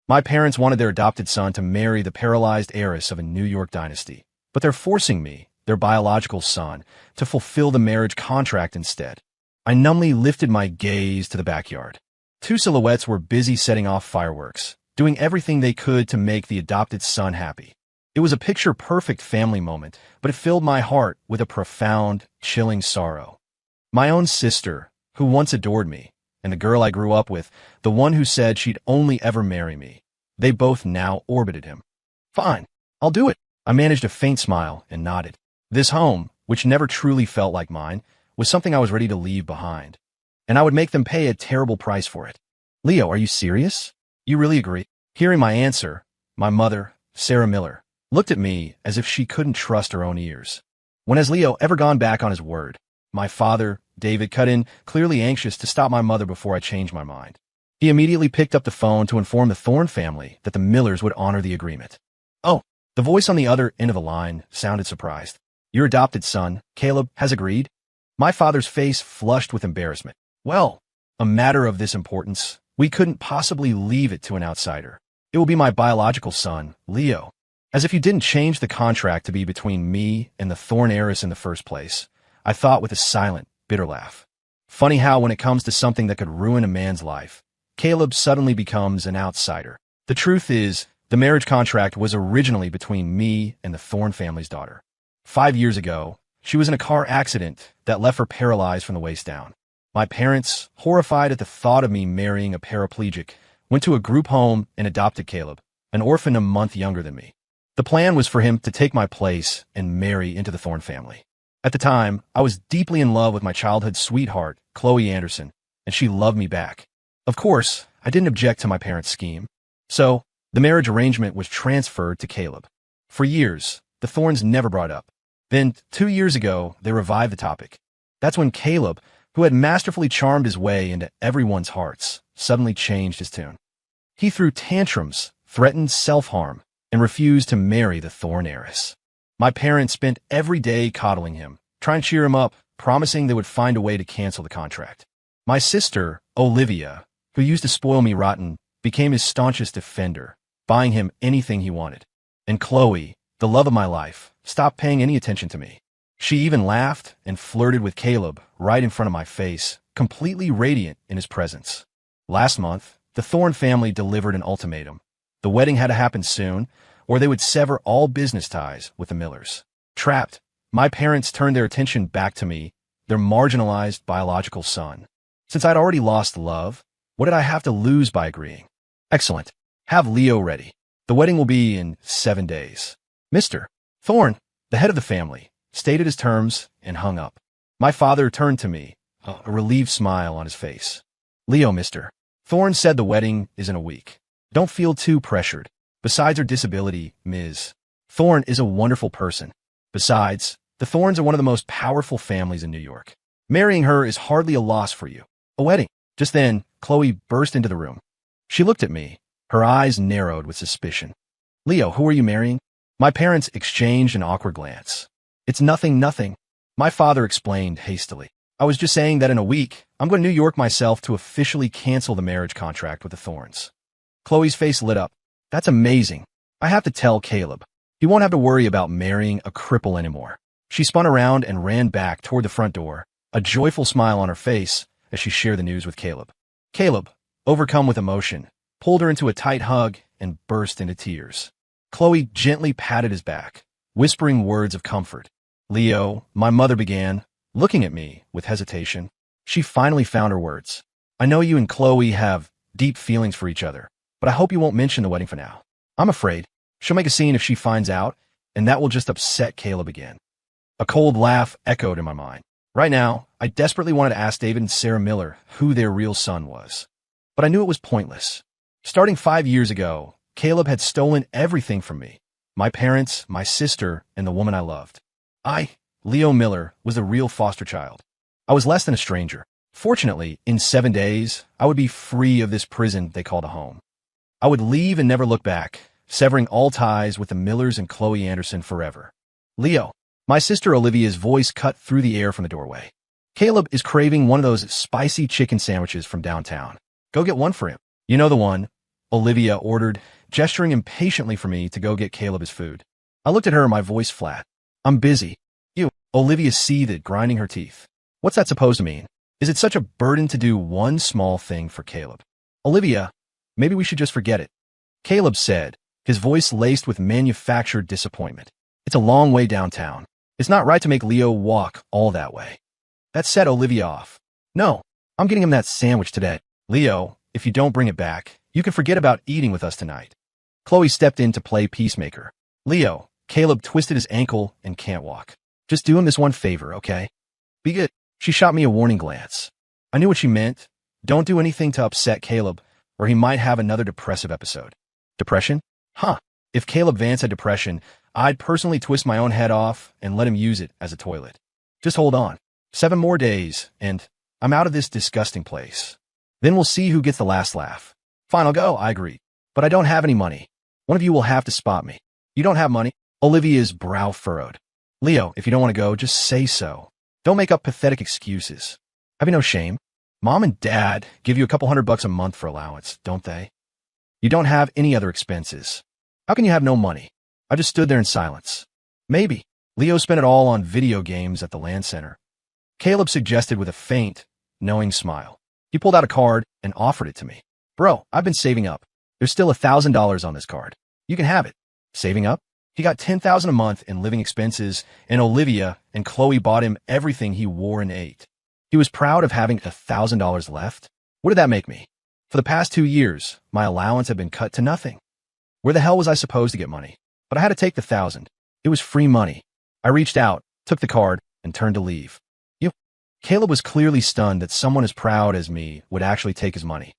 My parents wanted their adopted son to marry the paralyzed heiress of a New York dynasty, but they're forcing me, their biological son, to fulfill the marriage contract instead. I numbly lifted my gaze to the backyard. Two silhouettes were busy setting off fireworks, doing everything they could to make the adopted son happy. It was a picture-perfect family moment, but it filled my heart with a profound, chilling sorrow. My own sister, who once adored me, and the girl I grew up with, the one who said she'd only ever marry me, they both now orbited him. Fine, I'll do it. I managed a faint smile and nodded. This home, which never truly felt like mine, was something I was ready to leave behind. And I would make them pay a terrible price for it. Leo, are you serious? You really agree? Hearing my answer, my mother, Sarah Miller, looked at me as if she couldn't trust her own ears. When has Leo ever gone back on his word? My father, David, cut in, clearly anxious to stop my mother before I changed my mind. He immediately picked up the phone to inform the Thorne family that the Millers would honor the agreement. Oh, the voice on the other end of the line sounded surprised. Your adopted son, Caleb, has agreed? My father's face flushed with embarrassment. Well, a matter of this importance, we couldn't possibly leave it to an outsider. It will be my biological son, Leo. As if you didn't change the contract to be between me and the Thorne heiress in the first place, I thought with a silent, bitter laugh. Funny how when it comes to something that could ruin a man's life, Caleb suddenly becomes an outsider. The truth is, the marriage contract was originally between me and the Thorne family's daughter. 5 years ago, she was in a car accident that left her paralyzed from the waist down. My parents, horrified at the thought of me marrying a paraplegic, went to a group home and adopted Caleb, an orphan a month younger than me. The plan was for him to take my place and marry into the Thorne family. At the time, I was deeply in love with my childhood sweetheart, Chloe Anderson, and she loved me back. Of course, I didn't object to my parents' scheme. So, the marriage arrangement was transferred to Caleb. For years, the Thornes never brought up. Then, 2 years ago, they revived the topic. That's when Caleb, who had masterfully charmed his way into everyone's hearts, suddenly changed his tune. He threw tantrums, threatened self-harm, and refused to marry the Thorne heiress. My parents spent every day coddling him, trying to cheer him up, promising they would find a way to cancel the contract. My sister, Olivia, who used to spoil me rotten, became his staunchest defender, buying him anything he wanted. And Chloe, the love of my life, stopped paying any attention to me. She even laughed and flirted with Caleb right in front of my face, completely radiant in his presence. Last month, the Thorne family delivered an ultimatum. The wedding had to happen soon, or they would sever all business ties with the Millers. Trapped, my parents turned their attention back to me, their marginalized biological son. Since I'd already lost love, what did I have to lose by agreeing? Excellent. Have Leo ready. The wedding will be in 7 days. Mr. Thorne, the head of the family, stated his terms and hung up. My father turned to me, a relieved smile on his face. Leo, Mr. Thorne said the wedding is in a week. Don't feel too pressured. Besides her disability, Ms. Thorne is a wonderful person. Besides, the Thornes are one of the most powerful families in New York. Marrying her is hardly a loss for you. A wedding. Just then, Chloe burst into the room. She looked at me, her eyes narrowed with suspicion. Leo, who are you marrying? My parents exchanged an awkward glance. It's nothing. My father explained hastily. I was just saying that in a week, I'm going to New York myself to officially cancel the marriage contract with the Thornes. Chloe's face lit up. That's amazing. I have to tell Caleb. He won't have to worry about marrying a cripple anymore. She spun around and ran back toward the front door, a joyful smile on her face as she shared the news with Caleb. Caleb, overcome with emotion, pulled her into a tight hug and burst into tears. Chloe gently patted his back, whispering words of comfort. Leo, my mother began, looking at me with hesitation. She finally found her words. I know you and Chloe have deep feelings for each other, but I hope you won't mention the wedding for now. I'm afraid she'll make a scene if she finds out, and that will just upset Caleb again. A cold laugh echoed in my mind. Right now, I desperately wanted to ask David and Sarah Miller who their real son was. But I knew it was pointless. Starting 5 years ago, Caleb had stolen everything from me. My parents, my sister, and the woman I loved. I, Leo Miller, was a real foster child. I was less than a stranger. Fortunately, in 7 days, I would be free of this prison they called a home. I would leave and never look back, severing all ties with the Millers and Chloe Anderson forever. Leo, my sister Olivia's voice cut through the air from the doorway. Caleb is craving one of those spicy chicken sandwiches from downtown. Go get one for him. You know the one. Olivia ordered, gesturing impatiently for me to go get Caleb his food. I looked at her, my voice flat. I'm busy. You. Olivia seethed, grinding her teeth. What's that supposed to mean? Is it such a burden to do one small thing for Caleb? Olivia, maybe we should just forget it. Caleb said, his voice laced with manufactured disappointment. It's a long way downtown. It's not right to make Leo walk all that way. That set Olivia off. No, I'm getting him that sandwich today. Leo, if you don't bring it back, you can forget about eating with us tonight. Chloe stepped in to play peacemaker. Leo, Caleb twisted his ankle and can't walk. Just do him this one favor, okay? Be good. She shot me a warning glance. I knew what she meant. Don't do anything to upset Caleb, or he might have another depressive episode. Depression? Huh. If Caleb Vance had depression, I'd personally twist my own head off and let him use it as a toilet. Just hold on. 7 more days, and I'm out of this disgusting place. Then we'll see who gets the last laugh. Fine, I'll go, I agreed. But I don't have any money. One of you will have to spot me. You don't have money? Olivia's brow furrowed. Leo, if you don't want to go, just say so. Don't make up pathetic excuses. Have you no shame? Mom and Dad give you a couple $100 a month for allowance, don't they? You don't have any other expenses. How can you have no money? I just stood there in silence. Maybe. Leo spent it all on video games at the land center. Caleb suggested with a faint, knowing smile. He pulled out a card and offered it to me. Bro, I've been saving up. There's still $1,000 on this card. You can have it. Saving up? He got $10,000 a month in living expenses, and Olivia and Chloe bought him everything he wore and ate. He was proud of having $1,000 left. What did that make me? For the past 2 years, my allowance had been cut to nothing. Where the hell was I supposed to get money? But I had to take the 1,000. It was free money. I reached out, took the card, and turned to leave. Caleb was clearly stunned that someone as proud as me would actually take his money.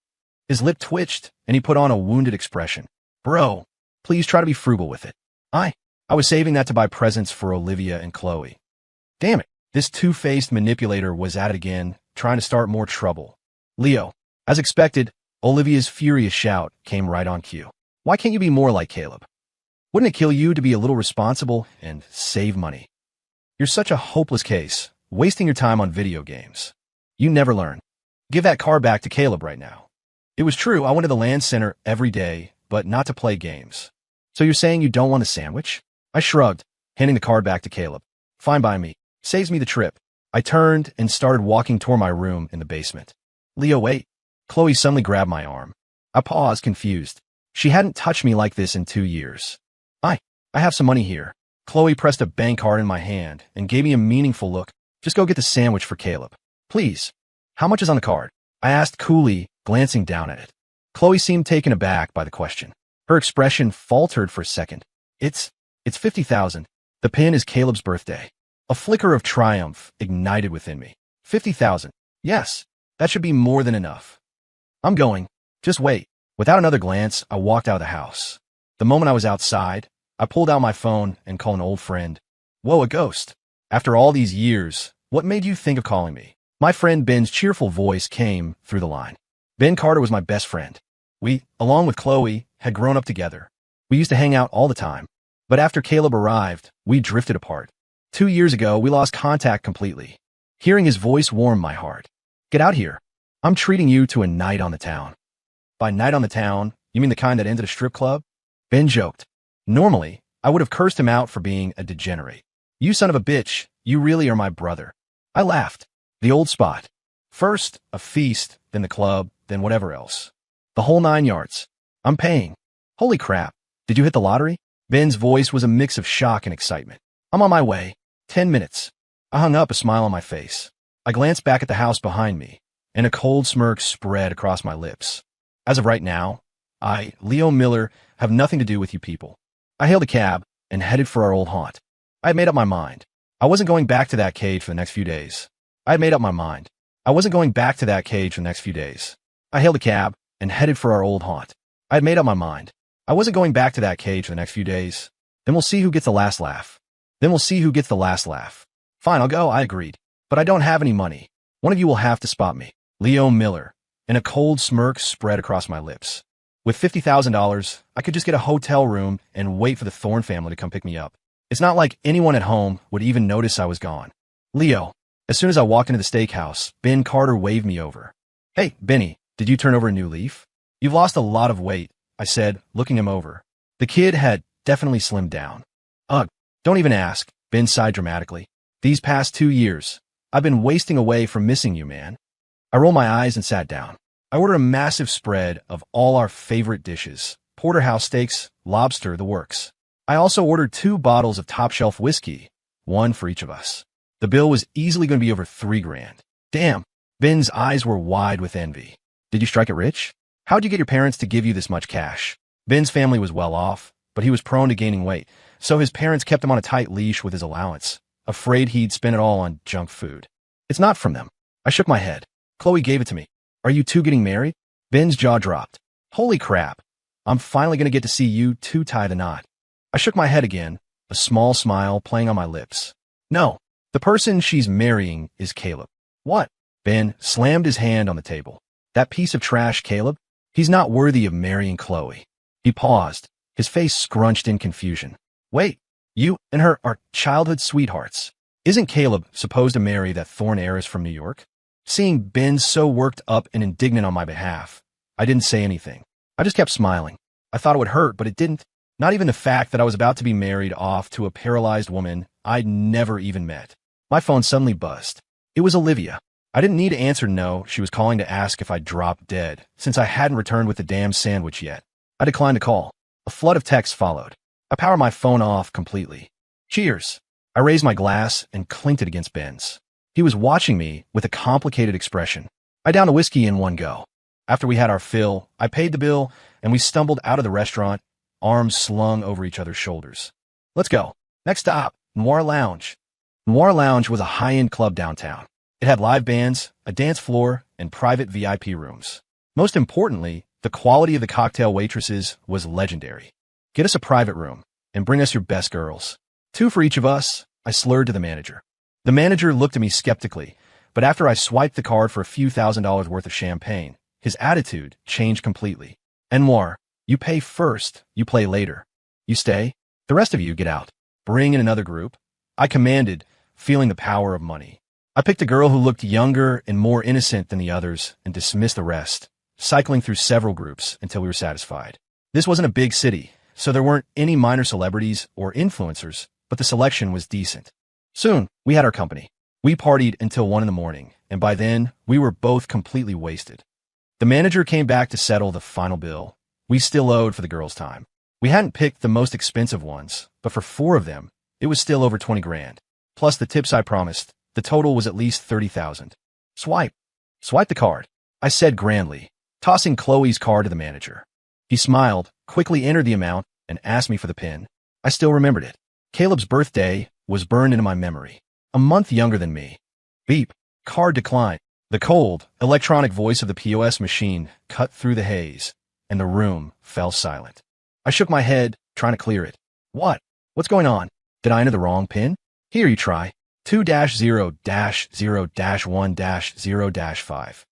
His lip twitched, and he put on a wounded expression. Bro, please try to be frugal with it. I was saving that to buy presents for Olivia and Chloe. Damn it, this two-faced manipulator was at it again, trying to start more trouble. Leo, as expected, Olivia's furious shout came right on cue. Why can't you be more like Caleb? Wouldn't it kill you to be a little responsible and save money? You're such a hopeless case, wasting your time on video games. You never learn. Give that car back to Caleb right now. It was true, I went to the land center every day, but not to play games. So you're saying you don't want a sandwich? I shrugged, handing the card back to Caleb. Fine by me. Saves me the trip. I turned and started walking toward my room in the basement. Leo, wait. Chloe suddenly grabbed my arm. I paused, confused. She hadn't touched me like this in 2 years. I have some money here. Chloe pressed a bank card in my hand and gave me a meaningful look. Just go get the sandwich for Caleb. Please. How much is on the card? I asked coolly, glancing down at it. Chloe seemed taken aback by the question. Her expression faltered for a second. It's 50,000. The pin is Caleb's birthday. A flicker of triumph ignited within me. 50,000. Yes, that should be more than enough. I'm going. Just wait. Without another glance, I walked out of the house. The moment I was outside, I pulled out my phone and called an old friend. Whoa, a ghost. After all these years, what made you think of calling me? My friend Ben's cheerful voice came through the line. Ben Carter was my best friend. We, along with Chloe, had grown up together. We used to hang out all the time. But after Caleb arrived, we drifted apart. 2 years ago, we lost contact completely. Hearing his voice warmed my heart. Get out here. I'm treating you to a night on the town. By night on the town, you mean the kind that ended a strip club? Ben joked. Normally, I would have cursed him out for being a degenerate. You son of a bitch, you really are my brother. I laughed. The old spot. First, a feast, then the club, then whatever else. The whole 9 yards. I'm paying. Holy crap. Did you hit the lottery? Ben's voice was a mix of shock and excitement. I'm on my way. 10 minutes. I hung up, a smile on my face. I glanced back at the house behind me, and a cold smirk spread across my lips. As of right now, I, Leo Miller, have nothing to do with you people. I hailed a cab and headed for our old haunt. I had made up my mind. I wasn't going back to that cage for the next few days. I had made up my mind. I wasn't going back to that cage for the next few days. I hailed a cab and headed for our old haunt. I had made up my mind. I wasn't going back to that cage for the next few days. Then we'll see who gets the last laugh. Then we'll see who gets the last laugh. Fine, I'll go, I agreed. But I don't have any money. One of you will have to spot me. Leo Miller. And a cold smirk spread across my lips. With $50,000, I could just get a hotel room and wait for the Thorne family to come pick me up. It's not like anyone at home would even notice I was gone. Leo. As soon as I walked into the steakhouse, Ben Carter waved me over. Hey, Benny, did you turn over a new leaf? You've lost a lot of weight, I said, looking him over. The kid had definitely slimmed down. Ugh, don't even ask, Ben sighed dramatically. These past 2 years, I've been wasting away from missing you, man. I rolled my eyes and sat down. I ordered a massive spread of all our favorite dishes, porterhouse steaks, lobster, the works. I also ordered 2 bottles of top-shelf whiskey, one for each of us. The bill was easily going to be over $3,000. Damn, Ben's eyes were wide with envy. Did you strike it rich? How'd you get your parents to give you this much cash? Ben's family was well off, but he was prone to gaining weight, so his parents kept him on a tight leash with his allowance, afraid he'd spend it all on junk food. It's not from them. I shook my head. Chloe gave it to me. Are you two getting married? Ben's jaw dropped. Holy crap. I'm finally going to get to see you two tie the knot. I shook my head again, a small smile playing on my lips. No, the person she's marrying is Caleb. What? Ben slammed his hand on the table. That piece of trash, Caleb? He's not worthy of marrying Chloe. He paused, his face scrunched in confusion. Wait, you and her are childhood sweethearts. Isn't Caleb supposed to marry that thorn heiress from New York? Seeing Ben so worked up and indignant on my behalf, I didn't say anything. I just kept smiling. I thought it would hurt, but it didn't. Not even the fact that I was about to be married off to a paralyzed woman I'd never even met. My phone suddenly buzzed. It was Olivia. I didn't need to answer no. She was calling to ask if I'd dropped dead, since I hadn't returned with the damn sandwich yet. I declined the call. A flood of texts followed. I powered my phone off completely. Cheers. I raised my glass and clinked it against Ben's. He was watching me with a complicated expression. I downed a whiskey in one go. After we had our fill, I paid the bill, and we stumbled out of the restaurant, arms slung over each other's shoulders. Let's go. Next stop, Noir Lounge. Noir Lounge was a high-end club downtown. It had live bands, a dance floor, and private VIP rooms. Most importantly, the quality of the cocktail waitresses was legendary. Get us a private room, and bring us your best girls. 2 for each of us, I slurred to the manager. The manager looked at me skeptically, but after I swiped the card for a few $1,000s worth of champagne, his attitude changed completely. Noir, you pay first, you play later. You stay, the rest of you get out. Bring in another group. I commanded, feeling the power of money. I picked a girl who looked younger and more innocent than the others and dismissed the rest, cycling through several groups until we were satisfied. This wasn't a big city, so there weren't any minor celebrities or influencers, but the selection was decent. Soon, we had our company. We partied until 1 in the morning, and by then, we were both completely wasted. The manager came back to settle the final bill. We still owed for the girls' time. We hadn't picked the most expensive ones, but for 4 of them, it was still over $20,000. Plus the tips I promised, the total was at least $30,000. Swipe. Swipe the card, I said grandly, tossing Chloe's card to the manager. He smiled, quickly entered the amount, and asked me for the PIN. I still remembered it. Caleb's birthday was burned into my memory. A month younger than me. Beep. Card declined. The cold, electronic voice of the POS machine cut through the haze, and the room fell silent. I shook my head, trying to clear it. What? What's going on? Did I enter the wrong PIN? Here you try. 2-0-0-1-0-5.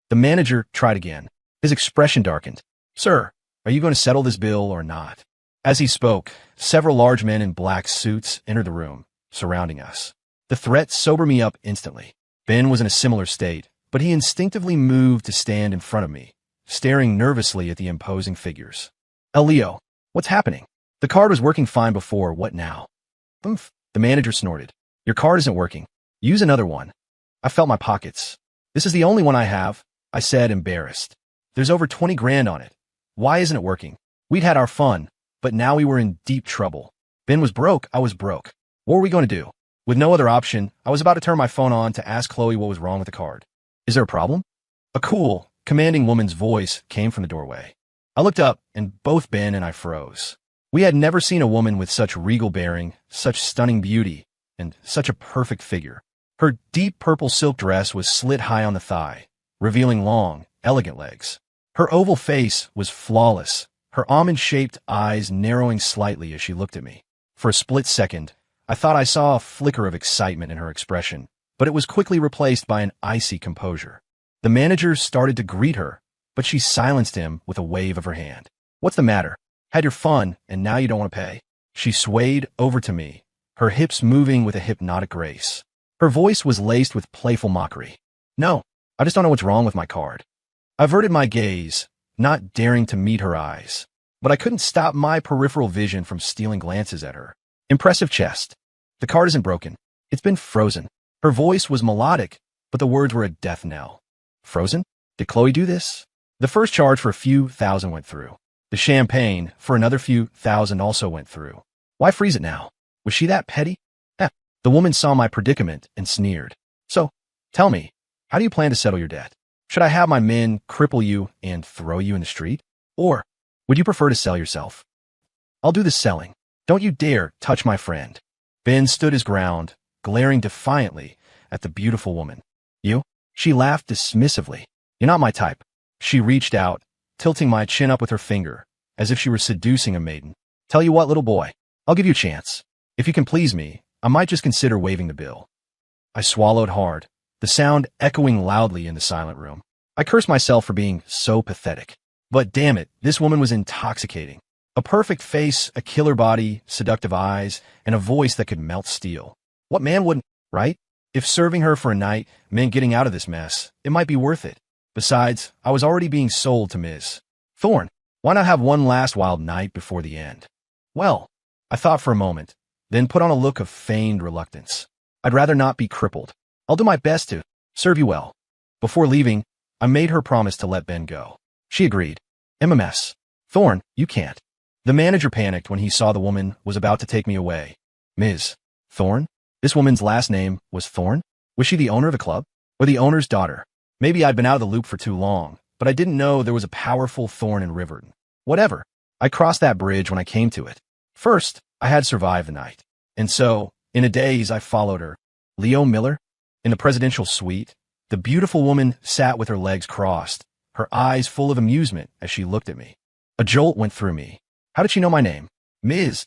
The manager tried again. His expression darkened. Sir, are you going to settle this bill or not? As he spoke, several large men in black suits entered the room, surrounding us. The threat sobered me up instantly. Ben was in a similar state, but he instinctively moved to stand in front of me, staring nervously at the imposing figures. Leo, what's happening? The card was working fine before, what now? Oomph, the manager snorted. Your card isn't working. Use another one. I felt my pockets. This is the only one I have, I said, embarrassed. There's over $20,000 on it. Why isn't it working? We'd had our fun, but now we were in deep trouble. Ben was broke, I was broke. What were we going to do? With no other option, I was about to turn my phone on to ask Chloe what was wrong with the card. Is there a problem? A cool, commanding woman's voice came from the doorway. I looked up, and both Ben and I froze. We had never seen a woman with such regal bearing, such stunning beauty, and such a perfect figure. Her deep purple silk dress was slit high on the thigh, revealing long, elegant legs. Her oval face was flawless, her almond-shaped eyes narrowing slightly as she looked at me. For a split second, I thought I saw a flicker of excitement in her expression, but it was quickly replaced by an icy composure. The manager started to greet her, but she silenced him with a wave of her hand. What's the matter? Had your fun, and now you don't want to pay? She swayed over to me, her hips moving with a hypnotic grace. Her voice was laced with playful mockery. No, I just don't know what's wrong with my card. I averted my gaze, not daring to meet her eyes. but I couldn't stop my peripheral vision from stealing glances at her. Impressive chest. The card isn't broken. It's been frozen. Her voice was melodic, but the words were a death knell. Frozen? Did Chloe do this? The first charge for a few thousand went through. The champagne for another few thousand also went through. Why freeze it now? Was she that petty? The woman saw my predicament and sneered. So, tell me, how do you plan to settle your debt? Should I have my men cripple you and throw you in the street? Or would you prefer to sell yourself? I'll do the selling. Don't you dare touch my friend. Ben stood his ground, glaring defiantly at the beautiful woman. You? She laughed dismissively. You're not my type. She reached out, tilting my chin up with her finger, as if she were seducing a maiden. Tell you what, little boy, I'll give you a chance. If you can please me, I might just consider waiving the bill. I swallowed hard, the sound echoing loudly in the silent room. I cursed myself for being so pathetic. But damn it, this woman was intoxicating. A perfect face, a killer body, seductive eyes, and a voice that could melt steel. What man wouldn't, right? If serving her for a night meant getting out of this mess, it might be worth it. Besides, I was already being sold to Ms. Thorne. Why not have one last wild night before the end? Well, I thought for a moment, then put on a look of feigned reluctance. I'd rather not be crippled. I'll do my best to serve you well. Before leaving, I made her promise to let Ben go. She agreed. MMS. Thorne, you can't. The manager panicked when he saw the woman was about to take me away. Ms. Thorne? This woman's last name was Thorne? Was she the owner of the club? Or the owner's daughter? Maybe I'd been out of the loop for too long, but I didn't know there was a powerful Thorne in Riverton. Whatever. I crossed that bridge when I came to it. First, I had survived the night. And so, in a daze, I followed her. Leo Miller? In the presidential suite, the beautiful woman sat with her legs crossed, her eyes full of amusement as she looked at me. A jolt went through me. How did she know my name? Ms.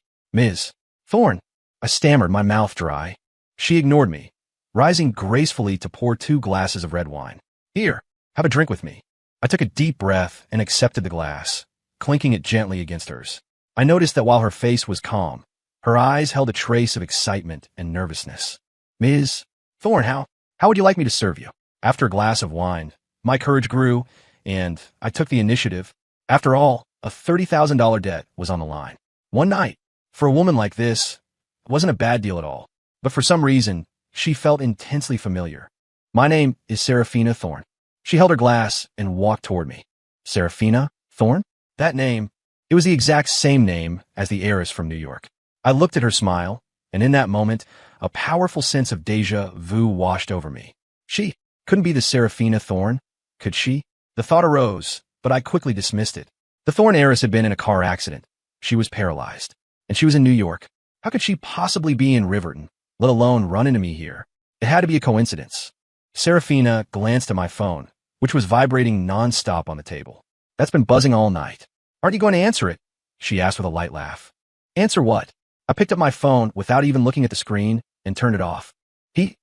Thorne. I stammered, my mouth dry. She ignored me, rising gracefully to pour 2 glasses of red wine. Here, have a drink with me. I took a deep breath and accepted the glass, clinking it gently against hers. I noticed that while her face was calm, her eyes held a trace of excitement and nervousness. Ms. Thorne, how would you like me to serve you? After a glass of wine, my courage grew, and I took the initiative. After all, a $30,000 debt was on the line. One night, for a woman like this, wasn't a bad deal at all. But for some reason, she felt intensely familiar. My name is Seraphina Thorne. She held her glass and walked toward me. Seraphina Thorne? That name, it was the exact same name as the heiress from New York. I looked at her smile, and in that moment, a powerful sense of déjà vu washed over me. She couldn't be the Seraphina Thorne, could she? The thought arose, but I quickly dismissed it. The Thorne heiress had been in a car accident. She was paralyzed, and she was in New York. How could she possibly be in Riverton, let alone run into me here? It had to be a coincidence. Seraphina glanced at my phone, which was vibrating nonstop on the table. That's been buzzing all night. Aren't you going to answer it? She asked with a light laugh. Answer what? I picked up my phone without even looking at the screen and turned it off. He.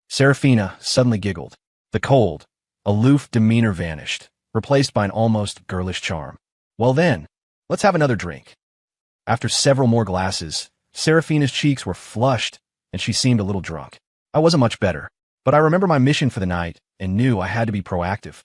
Seraphina suddenly giggled. The cold, aloof demeanor vanished, replaced by an almost girlish charm. Well then, let's have another drink. After several more glasses, Seraphina's cheeks were flushed, and she seemed a little drunk. I wasn't much better, but I remember my mission for the night and knew I had to be proactive.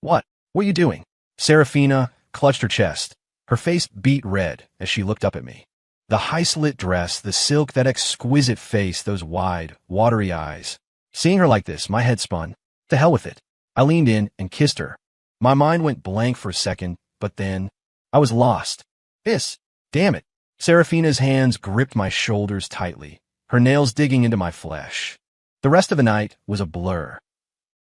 What are you doing? Seraphina clutched her chest. Her face beat red as she looked up at me. The high-slit dress, the silk, that exquisite face, those wide, watery eyes. Seeing her like this, my head spun. To hell with it. I leaned in and kissed her. My mind went blank for a second, but then I was lost. Damn it. Seraphina's hands gripped my shoulders tightly, her nails digging into my flesh. The rest of the night was a blur.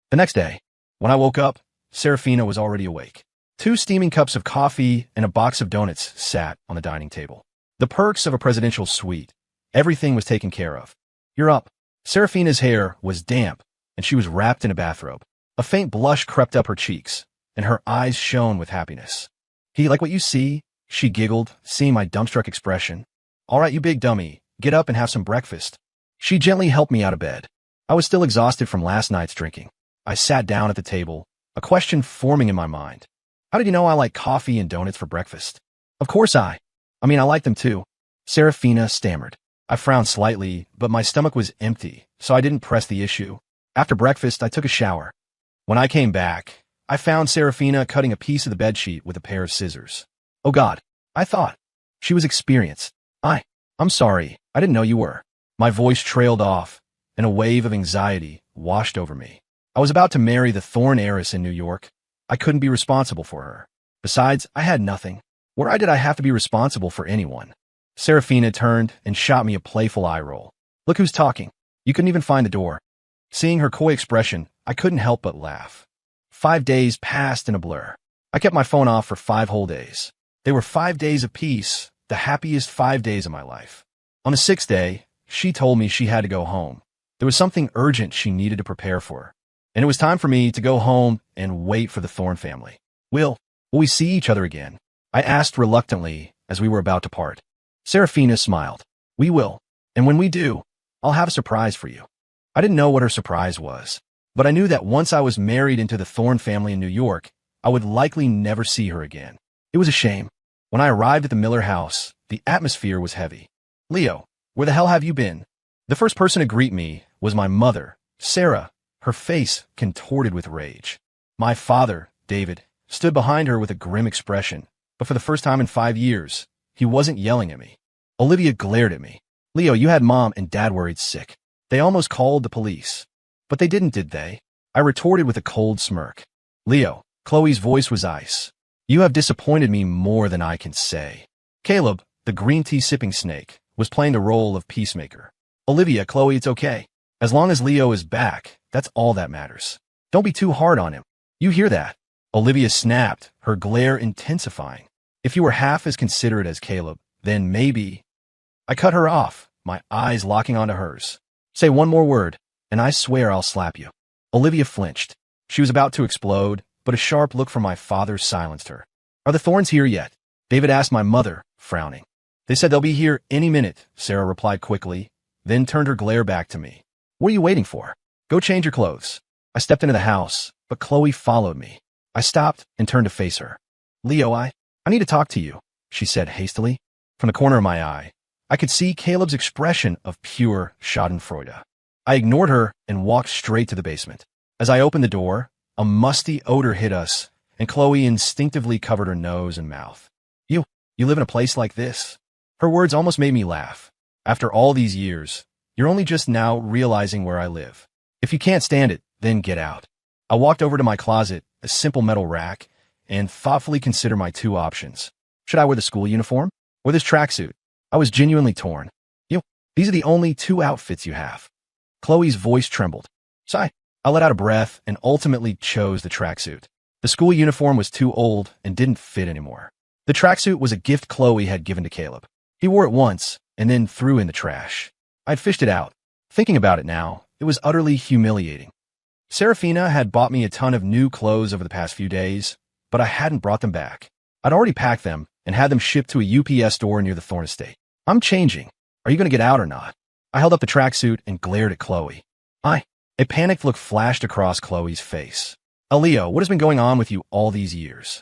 The next day, when I woke up, Seraphina was already awake. 2 steaming cups of coffee and a box of donuts sat on the dining table. The perks of a presidential suite. Everything was taken care of. You're up. Seraphina's hair was damp, and she was wrapped in a bathrobe. A faint blush crept up her cheeks, and her eyes shone with happiness. He like what you see? She giggled, seeing my dumbstruck expression. All right, you big dummy, get up and have some breakfast. She gently helped me out of bed. I was still exhausted from last night's drinking. I sat down at the table, a question forming in my mind. How did you know I like coffee and donuts for breakfast? Of course I like them too. Seraphina stammered. I frowned slightly, but my stomach was empty, so I didn't press the issue. After breakfast, I took a shower. When I came back, I found Seraphina cutting a piece of the bedsheet with a pair of scissors. Oh God, I thought. She was experienced. I'm sorry, I didn't know you were. My voice trailed off, and a wave of anxiety washed over me. I was about to marry the thorn heiress in New York. I couldn't be responsible for her. Besides, I had nothing. Why did I have to be responsible for anyone? Serafina turned and shot me a playful eye roll. Look who's talking. You couldn't even find the door. Seeing her coy expression, I couldn't help but laugh. 5 days passed in a blur. I kept my phone off for 5 whole days. They were 5 days of peace, the happiest 5 days of my life. On the 6th day, she told me she had to go home. There was something urgent she needed to prepare for. And it was time for me to go home and wait for the Thorne family. Will we see each other again? I asked reluctantly as we were about to part. Serafina smiled. We will. And when we do, I'll have a surprise for you. I didn't know what her surprise was, but I knew that once I was married into the Thorne family in New York, I would likely never see her again. It was a shame. When I arrived at the Miller house, the atmosphere was heavy. Leo, where the hell have you been? The first person to greet me was my mother, Sarah, her face contorted with rage. My father, David, stood behind her with a grim expression, but for the first time in 5 years, he wasn't yelling at me. Olivia glared at me. Leo, you had Mom and Dad worried sick. They almost called the police. But they didn't, did they? I retorted with a cold smirk. Leo, Chloe's voice was ice. You have disappointed me more than I can say. Caleb, the green tea sipping snake, was playing the role of peacemaker. Olivia, Chloe, it's okay. As long as Leo is back, that's all that matters. Don't be too hard on him. You hear that? Olivia snapped, her glare intensifying. If you were half as considerate as Caleb, then maybe. I cut her off, my eyes locking onto hers. Say one more word, and I swear I'll slap you. Olivia flinched. She was about to explode, but a sharp look from my father silenced her. Are the Thorns here yet? David asked my mother, frowning. They said they'll be here any minute, Sarah replied quickly, then turned her glare back to me. What are you waiting for? Go change your clothes. I stepped into the house, but Chloe followed me. I stopped and turned to face her. Leo, I need to talk to you, she said hastily. From the corner of my eye, I could see Caleb's expression of pure schadenfreude. I ignored her and walked straight to the basement. As I opened the door, a musty odor hit us, and Chloe instinctively covered her nose and mouth. You live in a place like this? Her words almost made me laugh. After all these years, you're only just now realizing where I live. If you can't stand it, then get out. I walked over to my closet, a simple metal rack, and thoughtfully considered my 2 options. Should I wear the school uniform or this tracksuit? I was genuinely torn. These are the only 2 outfits you have. Chloe's voice trembled. Sigh. I let out a breath and ultimately chose the tracksuit. The school uniform was too old and didn't fit anymore. The tracksuit was a gift Chloe had given to Caleb. He wore it once and then threw in the trash. I'd fished it out. Thinking about it now, it was utterly humiliating. Serafina had bought me a ton of new clothes over the past few days, but I hadn't brought them back. I'd already packed them and had them shipped to a UPS store near the Thorne estate. I'm changing. Are you going to get out or not? I held up the tracksuit and glared at Chloe. A panicked look flashed across Chloe's face. Leo, what has been going on with you all these years?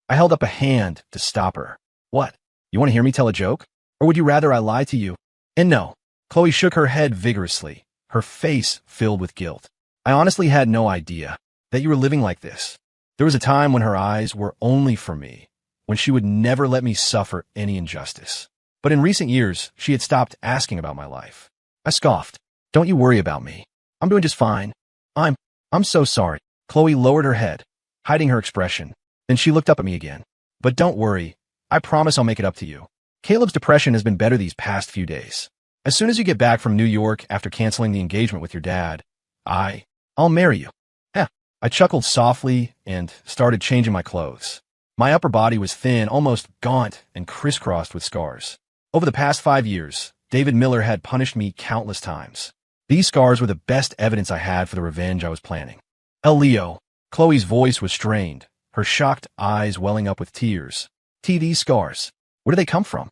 I held up a hand to stop her. What? You want to hear me tell a joke? Or would you rather I lie to you? And no. Chloe shook her head vigorously, her face filled with guilt. I honestly had no idea that you were living like this. There was a time when her eyes were only for me, when she would never let me suffer any injustice. But in recent years, she had stopped asking about my life. I scoffed. Don't you worry about me. I'm doing just fine. I'm so sorry. Chloe lowered her head, hiding her expression. Then she looked up at me again. But don't worry. I promise I'll make it up to you. Caleb's depression has been better these past few days. As soon as you get back from New York after canceling the engagement with your dad, I'll marry you. I chuckled softly and started changing my clothes. My upper body was thin, almost gaunt, and crisscrossed with scars. Over the past 5 years, David Miller had punished me countless times. These scars were the best evidence I had for the revenge I was planning. Leo, Chloe's voice was strained, her shocked eyes welling up with tears. These scars. Where do they come from?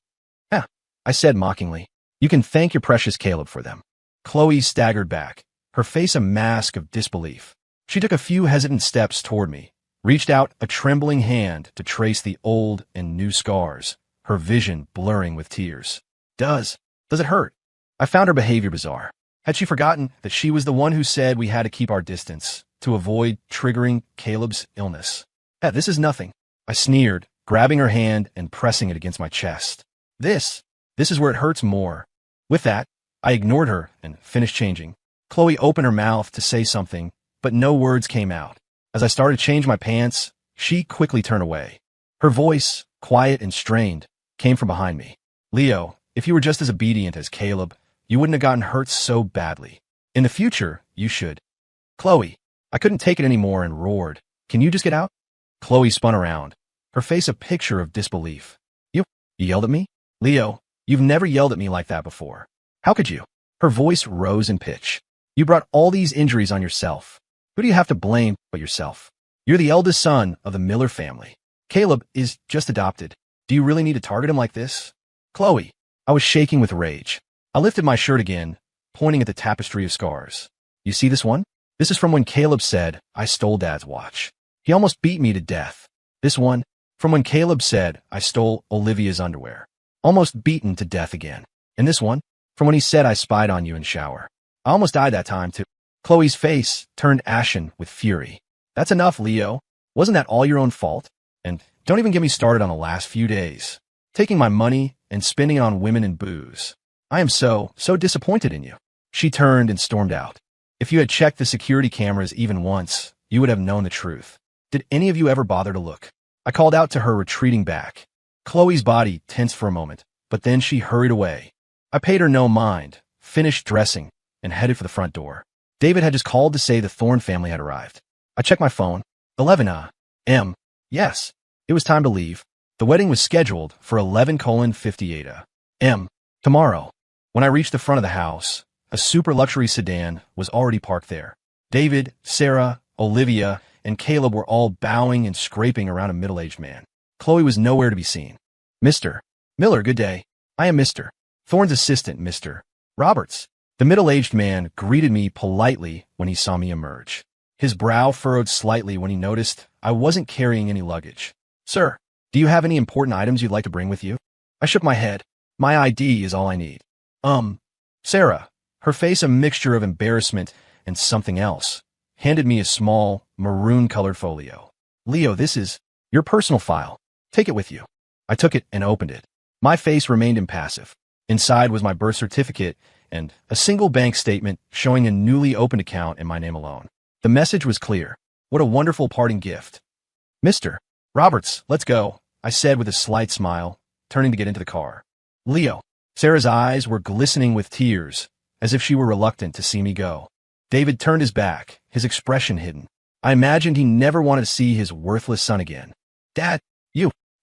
I said mockingly. You can thank your precious Caleb for them. Chloe staggered back, her face a mask of disbelief. She took a few hesitant steps toward me, reached out a trembling hand to trace the old and new scars, her vision blurring with tears. Does it hurt? I found her behavior bizarre. Had she forgotten that she was the one who said we had to keep our distance to avoid triggering Caleb's illness? This is nothing. I sneered, grabbing her hand and pressing it against my chest. This is where it hurts more. With that, I ignored her and finished changing. Chloe opened her mouth to say something, but no words came out. As I started to change my pants, she quickly turned away. Her voice, quiet and strained, came from behind me. Leo, if you were just as obedient as Caleb, you wouldn't have gotten hurt so badly. In the future, you should. Chloe, I couldn't take it anymore and roared. Can you just get out? Chloe spun around, her face a picture of disbelief. You yelled at me? Leo, you've never yelled at me like that before. How could you? Her voice rose in pitch. You brought all these injuries on yourself. Who do you have to blame but yourself? You're the eldest son of the Miller family. Caleb is just adopted. Do you really need to target him like this? Chloe, I was shaking with rage. I lifted my shirt again, pointing at the tapestry of scars. You see this one? This is from when Caleb said, I stole Dad's watch. He almost beat me to death. This one, from when Caleb said, I stole Olivia's underwear. Almost beaten to death again. And this one, from when he said I spied on you in shower. I almost died that time too. Chloe's face turned ashen with fury. That's enough, Leo. Wasn't that all your own fault? And don't even get me started on the last few days. Taking my money and spending it on women and booze. I am so disappointed in you. She turned and stormed out. If you had checked the security cameras even once, you would have known the truth. Did any of you ever bother to look? I called out to her, retreating back. Chloe's body tensed for a moment, but then she hurried away. I paid her no mind, finished dressing, and headed for the front door. David had just called to say the Thorne family had arrived. I checked my phone. 11 a.m. Yes, it was time to leave. The wedding was scheduled for 11:58 a.m. tomorrow. When I reached the front of the house, a super luxury sedan was already parked there. David, Sarah, Olivia, and Caleb were all bowing and scraping around a middle-aged man. Chloe was nowhere to be seen. Mr. Miller, good day. I am Mr. Thorne's assistant, Mr. Roberts. The middle-aged man greeted me politely when he saw me emerge. His brow furrowed slightly when he noticed I wasn't carrying any luggage. Sir, do you have any important items you'd like to bring with you? I shook my head. My ID is all I need. Sarah, her face a mixture of embarrassment and something else, handed me a small, maroon-colored folio. Leo, this is your personal file. Take it with you. I took it and opened it. My face remained impassive. Inside was my birth certificate and a single bank statement showing a newly opened account in my name alone. The message was clear. What a wonderful parting gift. Mr. Roberts, let's go, I said with a slight smile, turning to get into the car. Leo. Sarah's eyes were glistening with tears, as if she were reluctant to see me go. David turned his back, his expression hidden. I imagined he never wanted to see his worthless son again. Dad,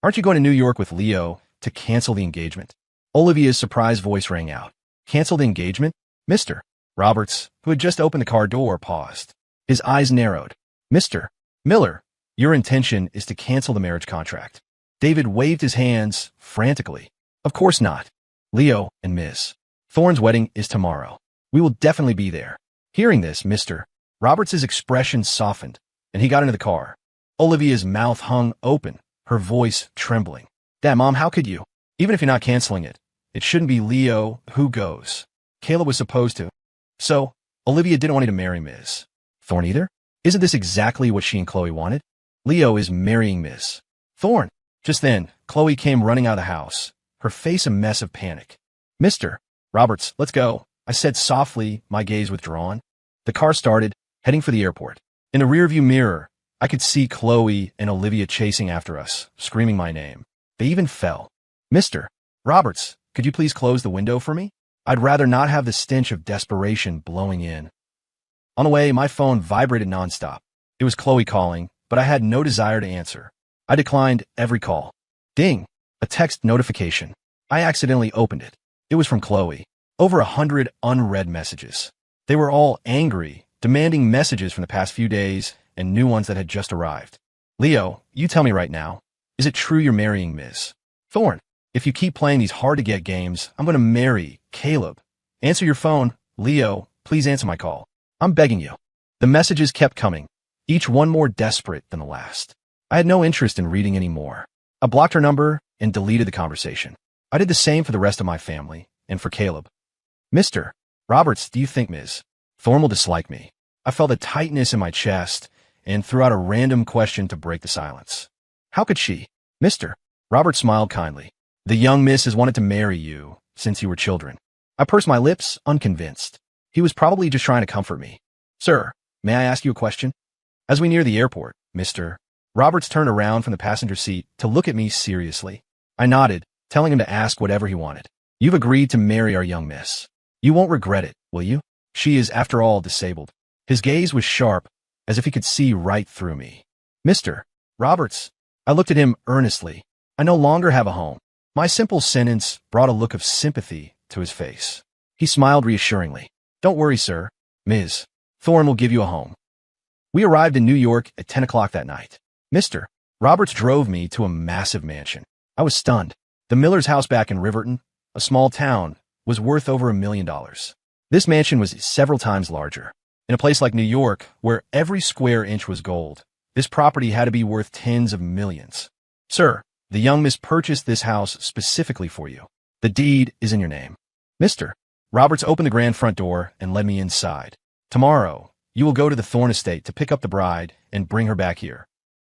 aren't you going to New York with Leo to cancel the engagement? Olivia's surprised voice rang out. Cancel the engagement? Mr. Roberts, who had just opened the car door, paused. His eyes narrowed. Mr. Miller, your intention is to cancel the marriage contract. David waved his hands frantically. Of course not. Leo and Ms. Thorne's wedding is tomorrow. We will definitely be there. Hearing this, Mr. Roberts' expression softened, and he got into the car. Olivia's mouth hung open, her voice trembling. Dad, Mom, how could you? Even if you're not canceling it, it shouldn't be Leo who goes. Caleb was supposed to. So, Olivia didn't want you to marry Ms. Thorne either? Isn't this exactly what she and Chloe wanted? Leo is marrying Ms. Thorne. Just then, Chloe came running out of the house, her face a mess of panic. Mr. Roberts, let's go, I said softly, my gaze withdrawn. The car started, heading for the airport. In the rearview mirror, I could see Chloe and Olivia chasing after us, screaming my name. They even fell. Mr. Roberts, could you please close the window for me? I'd rather not have the stench of desperation blowing in. On the way, my phone vibrated nonstop. It was Chloe calling, but I had no desire to answer. I declined every call. Ding! A text notification. I accidentally opened it. It was from Chloe. Over 100 unread messages. They were all angry, demanding messages from the past few days and new ones that had just arrived. Leo, you tell me right now, is it true you're marrying Ms. Thorne? If you keep playing these hard-to-get games, I'm going to marry Caleb. Answer your phone. Leo, please answer my call. I'm begging you. The messages kept coming, each one more desperate than the last. I had no interest in reading any more. I blocked her number and deleted the conversation. I did the same for the rest of my family and for Caleb. Mr. Roberts, do you think Ms. Thorne will dislike me? I felt a tightness in my chest and threw out a random question to break the silence. How could she? Mr. Robert smiled kindly. The young miss has wanted to marry you since you were children. I pursed my lips, unconvinced. He was probably just trying to comfort me. Sir, may I ask you a question? As we near the airport, Mr. Roberts turned around from the passenger seat to look at me seriously. I nodded, telling him to ask whatever he wanted. You've agreed to marry our young miss. You won't regret it, will you? She is, after all, disabled. His gaze was sharp, as if he could see right through me. Mr. Roberts. I looked at him earnestly. I no longer have a home. My simple sentence brought a look of sympathy to his face. He smiled reassuringly. Don't worry, sir. Ms. Thorne will give you a home. We arrived in New York at 10 o'clock that night. Mr. Roberts drove me to a massive mansion. I was stunned. The Miller's house back in Riverton, a small town, was worth over $1 million. This mansion was several times larger. In a place like New York, where every square inch was gold, this property had to be worth tens of millions. Sir, the young miss purchased this house specifically for you. The deed is in your name. Mr. Roberts opened the grand front door and led me inside. Tomorrow, you will go to the Thorne estate to pick up the bride and bring her back here.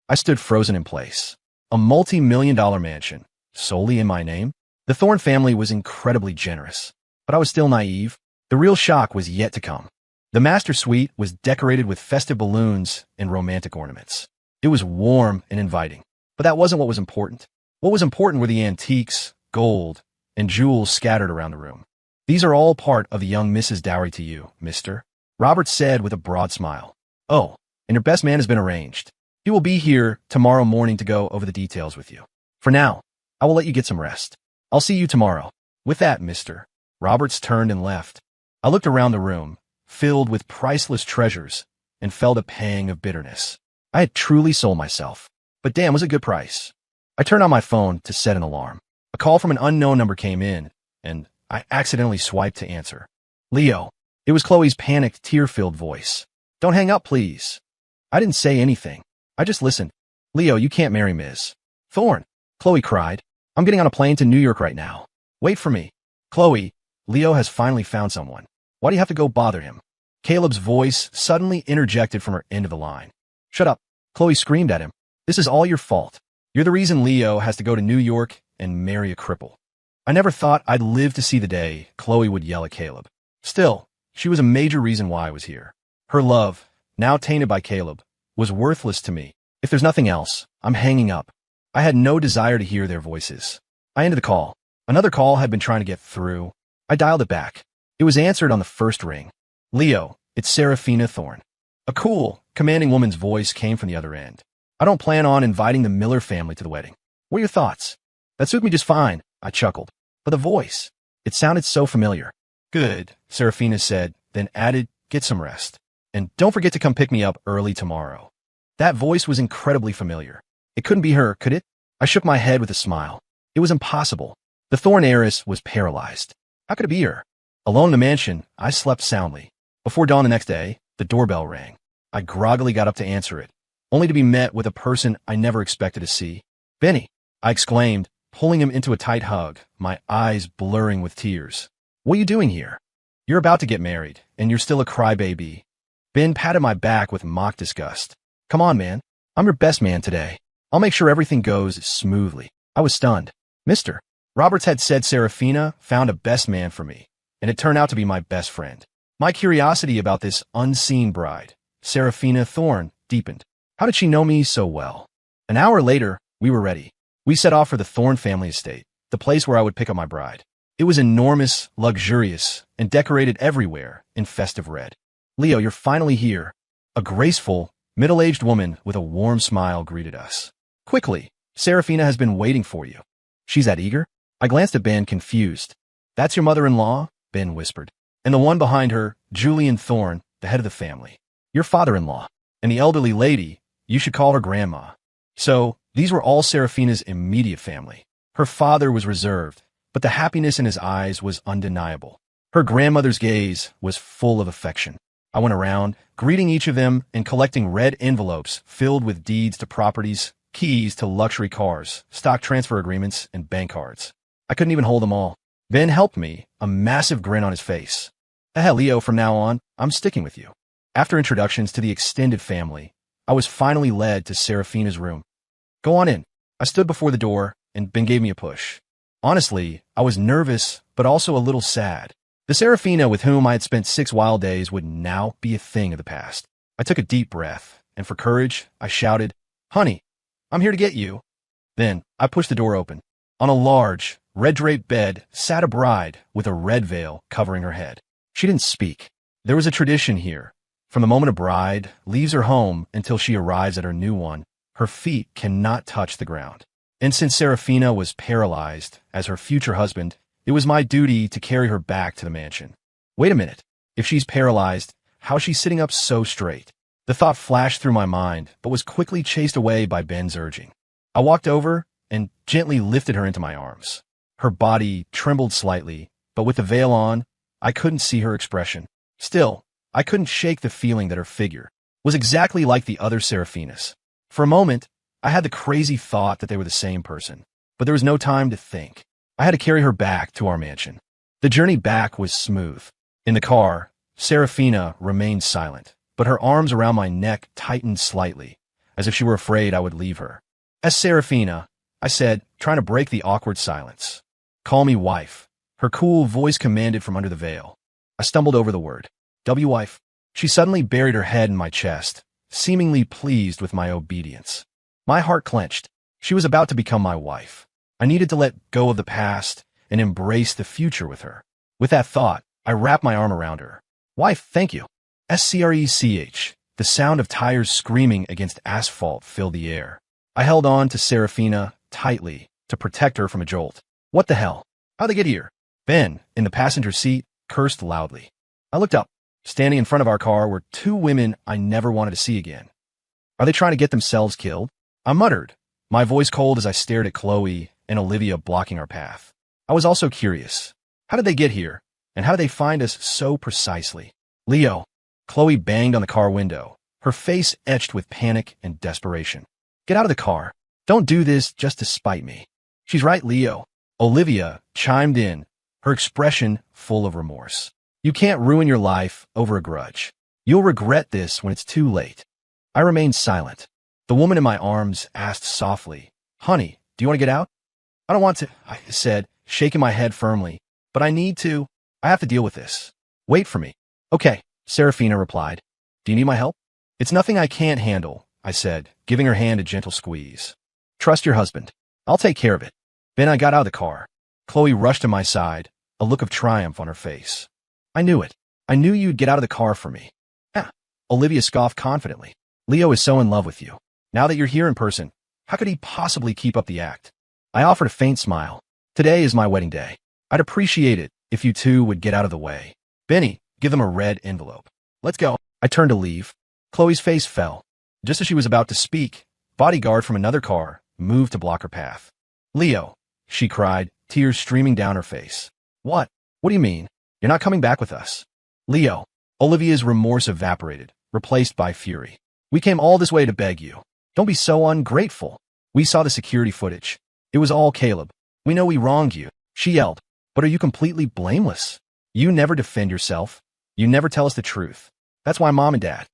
I stood frozen in place. A multi-million-dollar mansion, solely in my name? The Thorne family was incredibly generous, but I was still naive. The real shock was yet to come. The master suite was decorated with festive balloons and romantic ornaments. It was warm and inviting, but that wasn't what was important. What was important were the antiques, gold, and jewels scattered around the room. These are all part of the young Mrs. Dowry to you, Mr. Roberts said with a broad smile. Oh, and your best man has been arranged. He will be here tomorrow morning to go over the details with you. For now, I will let you get some rest. I'll see you tomorrow. With that, Mr. Roberts turned and left. I looked around the room, filled with priceless treasures, and felt a pang of bitterness. I had truly sold myself, but damn, was a good price. I turned on my phone to set an alarm. A call from an unknown number came in, and I accidentally swiped to answer. Leo. It was Chloe's panicked, tear-filled voice. Don't hang up, please. I didn't say anything. I just listened. Leo, you can't marry Ms. Thorne. Chloe cried. I'm getting on a plane to New York right now. Wait for me. Chloe, Leo has finally found someone. Why do you have to go bother him? Caleb's voice suddenly interjected from her end of the line. Shut up. Chloe screamed at him. This is all your fault. You're the reason Leo has to go to New York and marry a cripple. I never thought I'd live to see the day Chloe would yell at Caleb. Still, she was a major reason why I was here. Her love, now tainted by Caleb, was worthless to me. If there's nothing else, I'm hanging up. I had no desire to hear their voices. I ended the call. Another call had been trying to get through. I dialed it back. It was answered on the first ring. Leo, it's Serafina Thorne. A cool, commanding woman's voice came from the other end. I don't plan on inviting the Miller family to the wedding. What are your thoughts? That suit me just fine, I chuckled. But the voice, it sounded so familiar. Good, Serafina said, then added, get some rest. And don't forget to come pick me up early tomorrow. That voice was incredibly familiar. It couldn't be her, could it? I shook my head with a smile. It was impossible. The Thorne heiress was paralyzed. How could it be her? Alone in the mansion, I slept soundly. Before dawn the next day, the doorbell rang. I groggily got up to answer it, only to be met with a person I never expected to see. Benny, I exclaimed, pulling him into a tight hug, my eyes blurring with tears. What are you doing here? You're about to get married, and you're still a crybaby. Ben patted my back with mock disgust. Come on, man. I'm your best man today. I'll make sure everything goes smoothly. I was stunned. Mr. Roberts had said Serafina found a best man for me, and it turned out to be my best friend. My curiosity about this unseen bride, Serafina Thorne, deepened. How did she know me so well? An hour later, we were ready. We set off for the Thorne family estate, the place where I would pick up my bride. It was enormous, luxurious, and decorated everywhere in festive red. Leo, you're finally here. A graceful, middle-aged woman with a warm smile greeted us. Quickly, Serafina has been waiting for you. She's that eager? I glanced at Ben, confused. That's your mother-in-law? Ben whispered. And the one behind her, Julian Thorne, the head of the family. Your father-in-law. And the elderly lady, you should call her grandma. So, these were all Serafina's immediate family. Her father was reserved, but the happiness in his eyes was undeniable. Her grandmother's gaze was full of affection. I went around, greeting each of them and collecting red envelopes filled with deeds to properties, keys to luxury cars, stock transfer agreements, and bank cards. I couldn't even hold them all. Ben helped me, a massive grin on his face. Leo, from now on, I'm sticking with you. After introductions to the extended family, I was finally led to Serafina's room. Go on in. I stood before the door, and Ben gave me a push. Honestly, I was nervous, but also a little sad. The Serafina with whom I had spent 6 wild days would now be a thing of the past. I took a deep breath, and for courage, I shouted, "Honey, I'm here to get you." Then, I pushed the door open. On a large, red-draped bed sat a bride with a red veil covering her head. She didn't speak. There was a tradition here. From the moment a bride leaves her home until she arrives at her new one, her feet cannot touch the ground. And since Serafina was paralyzed as her future husband, it was my duty to carry her back to the mansion. Wait a minute. If she's paralyzed, how's she sitting up so straight? The thought flashed through my mind, but was quickly chased away by Ben's urging. I walked over and gently lifted her into my arms. Her body trembled slightly, but with the veil on, I couldn't see her expression. Still, I couldn't shake the feeling that her figure was exactly like the other Seraphinas. For a moment, I had the crazy thought that they were the same person, but there was no time to think. I had to carry her back to our mansion. The journey back was smooth. In the car, Serafina remained silent, but her arms around my neck tightened slightly, as if she were afraid I would leave her. "As Serafina," I said, trying to break the awkward silence. "Call me wife," her cool voice commanded from under the veil. I stumbled over the word. "Wife." She suddenly buried her head in my chest, seemingly pleased with my obedience. My heart clenched. She was about to become my wife. I needed to let go of the past and embrace the future with her. With that thought, I wrapped my arm around her. "Wife, thank you." Screch. The sound of tires screaming against asphalt filled the air. I held on to Serafina tightly to protect her from a jolt. "What the hell? How'd they get here?" Ben, in the passenger seat, cursed loudly. I looked up. Standing in front of our car were 2 women I never wanted to see again. "Are they trying to get themselves killed?" I muttered, my voice cold as I stared at Chloe and Olivia blocking our path. I was also curious. How did they get here? And how did they find us so precisely? "Leo." Chloe banged on the car window, her face etched with panic and desperation. "Get out of the car. Don't do this just to spite me." "She's right, Leo." Olivia chimed in, her expression full of remorse. "You can't ruin your life over a grudge. You'll regret this when it's too late." I remained silent. The woman in my arms asked softly, "Honey, do you want to get out?" "I don't want to," I said, shaking my head firmly. "But I need to. I have to deal with this. Wait for me." "Okay," Serafina replied. "Do you need my help?" "It's nothing I can't handle," I said, giving her hand a gentle squeeze. "Trust your husband. I'll take care of it." Then I got out of the car. Chloe rushed to my side, a look of triumph on her face. "I knew it. I knew you'd get out of the car for me." "Ah," Olivia scoffed confidently. "Leo is so in love with you. Now that you're here in person, how could he possibly keep up the act?" I offered a faint smile. "Today is my wedding day. I'd appreciate it if you two would get out of the way. Benny, give them a red envelope. Let's go." I turned to leave. Chloe's face fell. Just as she was about to speak, bodyguard from another car moved to block her path. "Leo," she cried, tears streaming down her face. "What? What do you mean? You're not coming back with us?" "Leo." Olivia's remorse evaporated, replaced by fury. "We came all this way to beg you. Don't be so ungrateful. We saw the security footage. It was all Caleb. We know we wronged you," she yelled. "But are you completely blameless? You never defend yourself. You never tell us the truth. That's why Mom and Dad—"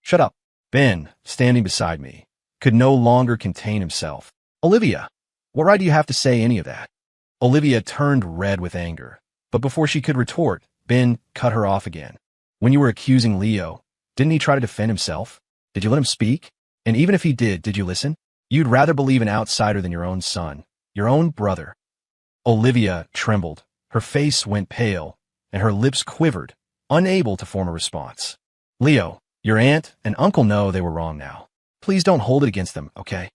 "Shut up." Ben, standing beside me, could no longer contain himself. "Olivia, what right do you have to say any of that?" Olivia turned red with anger, but before she could retort, Ben cut her off again. "When you were accusing Leo, didn't he try to defend himself? Did you let him speak? And even if he did you listen? You'd rather believe an outsider than your own son, your own brother." Olivia trembled, her face went pale, and her lips quivered, unable to form a response. "Leo, your aunt and uncle know they were wrong now. Please don't hold it against them, okay?"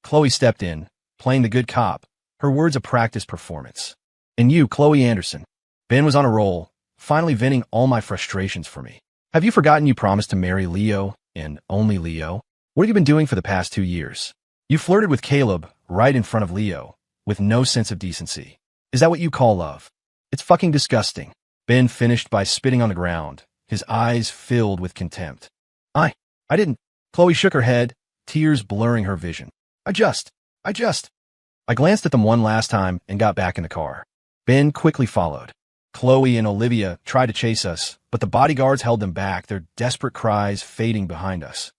Chloe stepped in, playing the good cop, her words a practice performance. "And you, Chloe Anderson." Ben was on a roll, finally venting all my frustrations for me. "Have you forgotten you promised to marry Leo, and only Leo? What have you been doing for the past 2 years? You flirted with Caleb right in front of Leo, with no sense of decency. Is that what you call love? It's fucking disgusting." Ben finished by spitting on the ground, his eyes filled with contempt. I didn't." Chloe shook her head, tears blurring her vision. I just. I glanced at them one last time and got back in the car. Ben quickly followed. Chloe and Olivia tried to chase us, but the bodyguards held them back, their desperate cries fading behind us.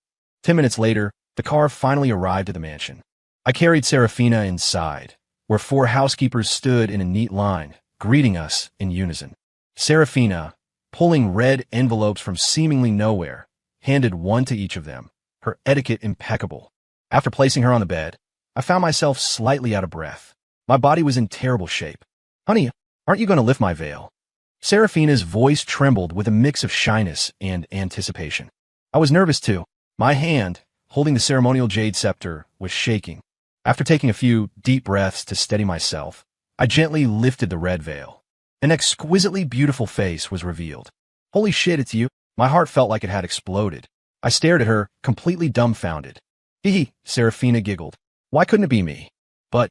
10 minutes later, the car finally arrived at the mansion. I carried Serafina inside, where 4 housekeepers stood in a neat line, greeting us in unison. Serafina, pulling red envelopes from seemingly nowhere, handed one to each of them, her etiquette impeccable. After placing her on the bed, I found myself slightly out of breath. My body was in terrible shape. "Honey, aren't you going to lift my veil?" Serafina's voice trembled with a mix of shyness and anticipation. I was nervous too. My hand, holding the ceremonial jade scepter, was shaking. After taking a few deep breaths to steady myself, I gently lifted the red veil. An exquisitely beautiful face was revealed. "Holy shit, it's you." My heart felt like it had exploded. I stared at her, completely dumbfounded. "Hee," Serafina giggled. "Why couldn't it be me?" But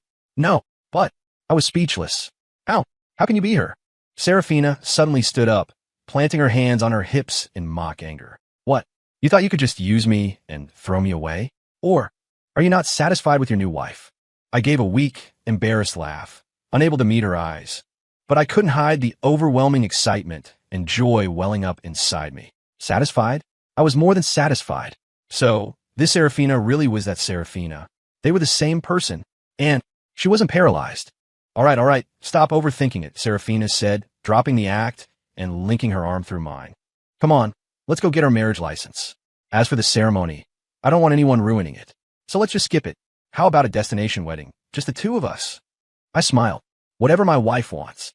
I was speechless. How can you be her?" Serafina suddenly stood up, planting her hands on her hips in mock anger. "What? You thought you could just use me and throw me away? Or are you not satisfied with your new wife?" I gave a weak, embarrassed laugh, unable to meet her eyes. But I couldn't hide the overwhelming excitement and joy welling up inside me. Satisfied? I was more than satisfied. So, this Serafina really was that Serafina. They were the same person, and she wasn't paralyzed. All right, stop overthinking it," Serafina said, dropping the act and linking her arm through mine. "Come on, let's go get our marriage license. As for the ceremony, I don't want anyone ruining it. So let's just skip it. How about a destination wedding? Just the 2 of us." I smiled. "Whatever my wife wants."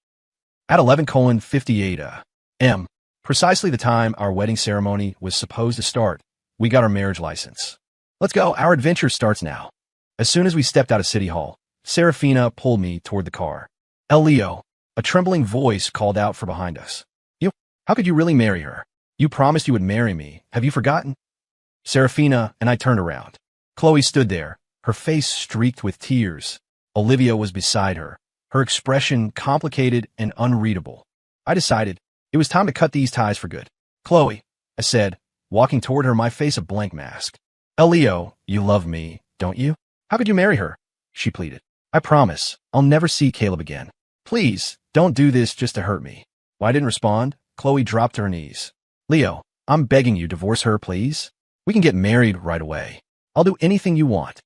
At 11:58 a.m., precisely the time our wedding ceremony was supposed to start, we got our marriage license. "Let's go, our adventure starts now." As soon as we stepped out of City Hall, Serafina pulled me toward the car. "El Leo," a trembling voice called out from behind us. How could you really marry her? You promised you would marry me. Have you forgotten?" Serafina and I turned around. Chloe stood there, her face streaked with tears. Olivia was beside her, her expression complicated and unreadable. I decided it was time to cut these ties for good. "Chloe," I said, walking toward her, my face a blank mask. "El Leo, you love me, don't you? How could you marry her?" she pleaded. "I promise, I'll never see Caleb again. Please, don't do this just to hurt me." When I didn't respond, Chloe dropped to her knees. "Leo, I'm begging you, divorce her, please. We can get married right away. I'll do anything you want."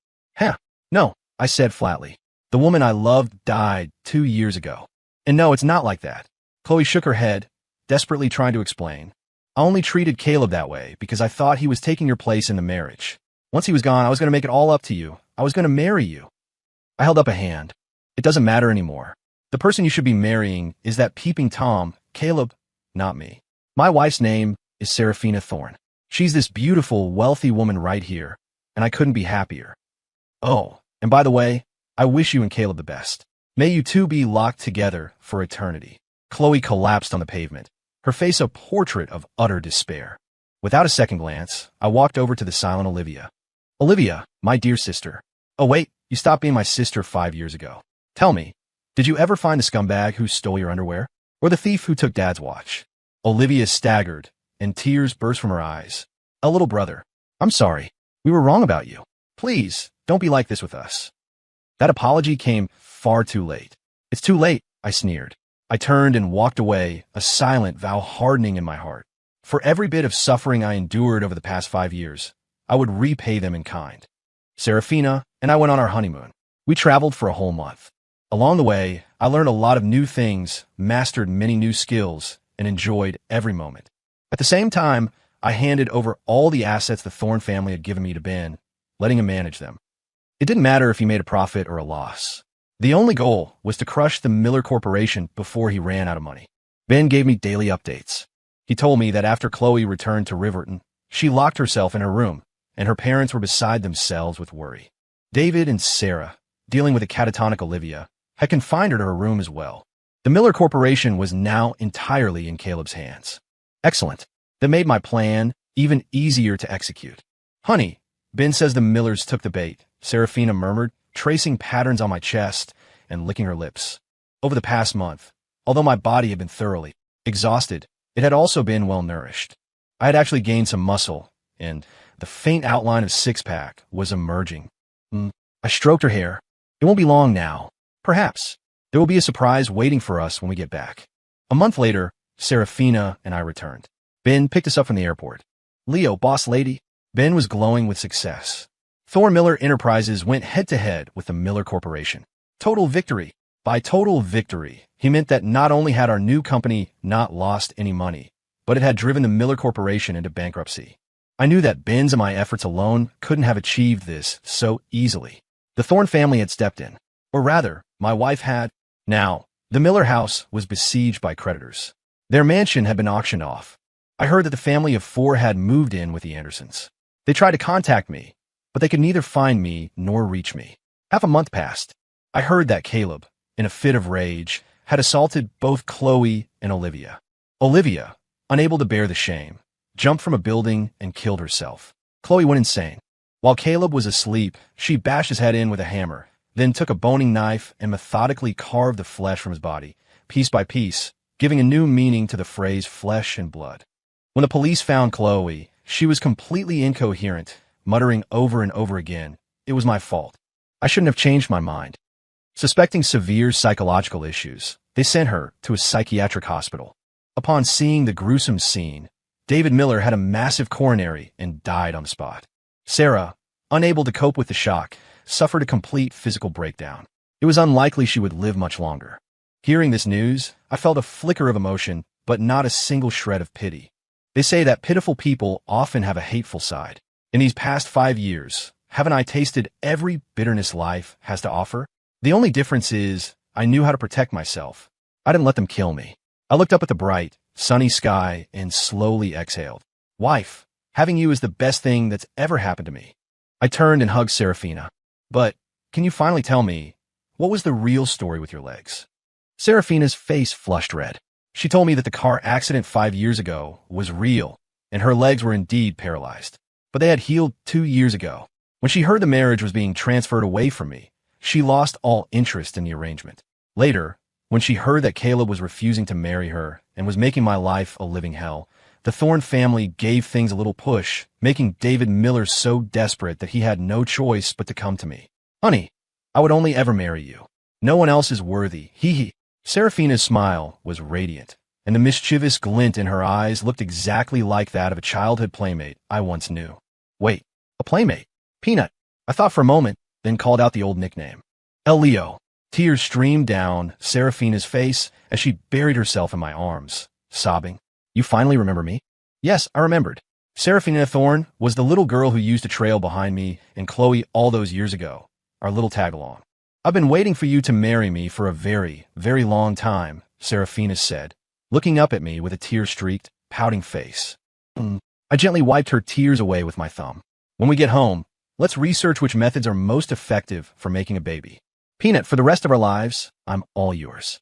"No," I said flatly. "The woman I loved died 2 years ago. And no, it's not like that." Chloe shook her head, desperately trying to explain. "I only treated Caleb that way because I thought he was taking your place in the marriage. Once he was gone, I was going to make it all up to you. I was going to marry you." I held up a hand. "It doesn't matter anymore. The person you should be marrying is that peeping Tom, Caleb, not me. My wife's name is Serafina Thorne. She's this beautiful, wealthy woman right here, and I couldn't be happier. Oh, and by the way, I wish you and Caleb the best. May you two be locked together for eternity." Chloe collapsed on the pavement, her face a portrait of utter despair. Without a second glance, I walked over to the silent Olivia. "Olivia, my dear sister." "Oh wait, you stopped being my sister 5 years ago. Tell me, did you ever find the scumbag who stole your underwear? Or the thief who took Dad's watch?" Olivia staggered, and tears burst from her eyes. "A little brother, I'm sorry. We were wrong about you. Please, don't be like this with us." That apology came far too late. "It's too late," I sneered. I turned and walked away, a silent vow hardening in my heart. For every bit of suffering I endured over the past 5 years, I would repay them in kind. Serafina and I went on our honeymoon. We traveled for a whole month. Along the way, I learned a lot of new things, mastered many new skills, and enjoyed every moment. At the same time, I handed over all the assets the Thorne family had given me to Ben, letting him manage them. It didn't matter if he made a profit or a loss. The only goal was to crush the Miller Corporation before he ran out of money. Ben gave me daily updates. He told me that after Chloe returned to Riverton, she locked herself in her room, and her parents were beside themselves with worry. David and Sarah, dealing with a catatonic Olivia, had confined her to her room as well. The Miller Corporation was now entirely in Caleb's hands. Excellent. That made my plan even easier to execute. "Honey, Ben says the Millers took the bait," Serafina murmured, tracing patterns on my chest and licking her lips. Over the past month, although my body had been thoroughly exhausted, it had also been well-nourished. I had actually gained some muscle, and the faint outline of six-pack was emerging. I stroked her hair. "It won't be long now. Perhaps. There will be a surprise waiting for us when we get back." A month later, Serafina and I returned. Ben picked us up from the airport. "Leo, boss lady." Ben was glowing with success. Thorne Miller Enterprises went head-to-head with the Miller Corporation. Total victory. By total victory, he meant that not only had our new company not lost any money, but it had driven the Miller Corporation into bankruptcy. I knew that Ben's and my efforts alone couldn't have achieved this so easily. The Thorne family had stepped in. Or rather, my wife had. Now, the Miller house was besieged by creditors. Their mansion had been auctioned off. I heard that the family of 4 had moved in with the Andersons. They tried to contact me, but they could neither find me nor reach me. Half a month passed. I heard that Caleb, in a fit of rage, had assaulted both Chloe and Olivia. Olivia, unable to bear the shame, jumped from a building and killed herself. Chloe went insane. While Caleb was asleep, she bashed his head in with a hammer, then took a boning knife and methodically carved the flesh from his body, piece by piece, giving a new meaning to the phrase flesh and blood. When the police found Chloe, she was completely incoherent, muttering over and over again, "It was my fault. I shouldn't have changed my mind." Suspecting severe psychological issues, they sent her to a psychiatric hospital. Upon seeing the gruesome scene, David Miller had a massive coronary and died on the spot. Sarah, unable to cope with the shock, suffered a complete physical breakdown. It was unlikely she would live much longer. Hearing this news, I felt a flicker of emotion, but not a single shred of pity. They say that pitiful people often have a hateful side. In these past 5 years, haven't I tasted every bitterness life has to offer? The only difference is I knew how to protect myself. I didn't let them kill me. I looked up at the bright, sunny sky and slowly exhaled. Wife, having you is the best thing that's ever happened to me. I turned and hugged Serafina. But can you finally tell me, what was the real story with your legs? Serafina's face flushed red. She told me that the car accident 5 years ago was real, and her legs were indeed paralyzed. But they had healed 2 years ago. When she heard the marriage was being transferred away from me, she lost all interest in the arrangement. Later, when she heard that Caleb was refusing to marry her and was making my life a living hell, the Thorne family gave things a little push, making David Miller so desperate that he had no choice but to come to me. "Honey, I would only ever marry you. No one else is worthy. Hee." Serafina's smile was radiant, and the mischievous glint in her eyes looked exactly like that of a childhood playmate I once knew. Wait, a playmate? Peanut. I thought for a moment, then called out the old nickname. El Leo. Tears streamed down Serafina's face as she buried herself in my arms, sobbing. "You finally remember me?" Yes, I remembered. Serafina Thorne was the little girl who used to trail behind me and Chloe all those years ago, our little tag-along. "I've been waiting for you to marry me for a very, very long time," Serafina said, looking up at me with a tear-streaked, pouting face. I gently wiped her tears away with my thumb. "When we get home, let's research which methods are most effective for making a baby. Peanut, for the rest of our lives, I'm all yours."